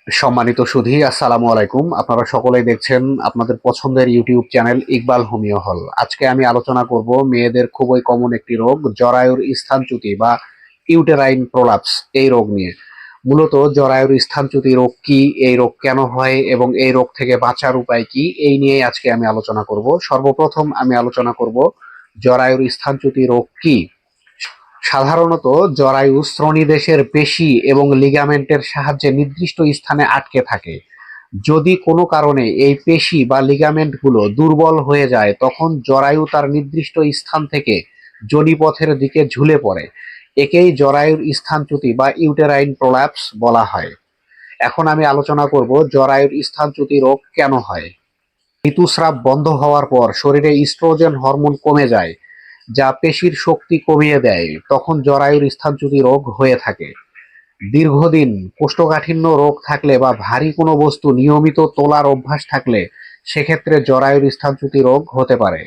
সম্মানিত সুধী, আসসালামু আলাইকুম। আপনারা সকলেই দেখছেন আপনাদের পছন্দের ইউটিউব চ্যানেল ইকবাল হোমিও হল। আজকে আমি আলোচনা করব মেয়েদের খুবই কমন একটি রোগ, জরায়ুর স্থানচ্যুতি বা ইউটেরাইন প্রোলাপস, এই রোগ নিয়ে। মূলত জরায়ুর স্থানচ্যুতি রোগ কি, এই রোগ কেন হয় এবং এই রোগ থেকে বাঁচার উপায় কি, এই নিয়ে আজকে আমি আলোচনা করব। সর্বপ্রথম আমি আলোচনা করব জরায়ুর স্থানচ্যুতি রোগ কি। সাধারণত জরায়ু শ্রোণীদেশের পেশি এবং লিগামেন্টের সাহায্যে নির্দিষ্ট স্থানে আটকে থাকে। যদি কোনো কারণে এই পেশি বা লিগামেন্টগুলো দুর্বল হয়ে যায়, তখন জরায়ু তার নির্দিষ্ট স্থান থেকে যোনিপথের দিকে ঝুলে পড়ে। একেই জরায়ুর স্থানচ্যুতি বা ইউটেরাইন প্রোল্যাপস বলা হয়। এখন আমি আলোচনা করব জরায়ুর স্থানচ্যুতি রোগ কেন হয়। ঋতুস্রাব বন্ধ হওয়ার পর শরীরে ইস্ট্রোজেন হরমোন কমে যায়, যা পেশির শক্তি কমিয়ে দেয়। তখন জরায়ুর স্থানচ্যুতি রোগ হয়ে থাকে। দীর্ঘদিন কোষ্ঠকাঠিন্য রোগ থাকলে বা ভারী কোনো বস্তু নিয়মিত তোলার অভ্যাস থাকলে সেক্ষেত্রে জরায়ুর স্থানচ্যুতি রোগ হতে পারে।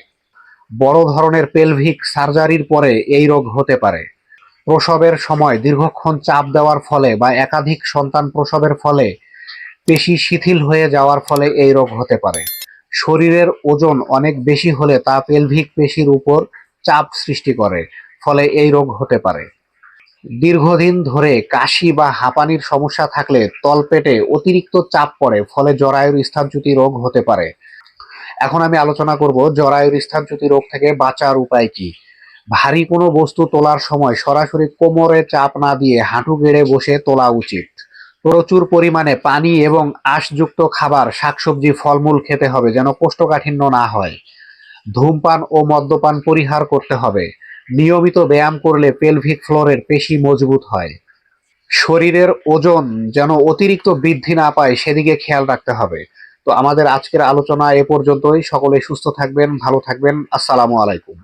বড় ধরনের পেলভিক সার্জারির পরে এই রোগ হতে পারে। প্রসবের সময় দীর্ঘক্ষণ চাপ দেওয়ার ফলে বা একাধিক সন্তান প্রসবের ফলে পেশি শিথিল হয়ে যাওয়ার ফলে এই রোগ হতে পারে। শরীরের ওজন অনেক বেশি হলে তা পেলভিক পেশির উপর চাপ সৃষ্টি করে, ফলে এই রোগ হতে পারে। দীর্ঘদিন ধরে কাশি বা হাঁপানির সমস্যা থাকলে তলপেটে অতিরিক্ত চাপ পড়ে, ফলে জরায়ুর স্থানচ্যুতি রোগ হতে পারে। এখন আমি আলোচনা করব জরায়ুর স্থানচ্যুতি রোগ থেকে বাঁচার উপায় কি। ভারী কোনো বস্তু তোলার সময় সরাসরি কোমরে চাপ না দিয়ে হাঁটু গেড়ে বসে তোলা উচিত। প্রচুর পরিমাণে পানি এবং আঁশযুক্ত খাবার, শাকসবজি, ফলমূল খেতে হবে যেন কোষ্ঠকাঠিন্য না হয়। ধূমপান ও মদ্যপান পরিহার করতে হবে। নিয়মিত ব্যায়াম করলে পেলভিক ফ্লোরের পেশি মজবুত হয়। শরীরের ওজন যেন অতিরিক্ত বৃদ্ধি না পায় সেদিকে খেয়াল রাখতে হবে। তো আমাদের আজকের আলোচনা এ পর্যন্তই। সকলে সুস্থ থাকবেন, ভালো থাকবেন। আসসালামু আলাইকুম।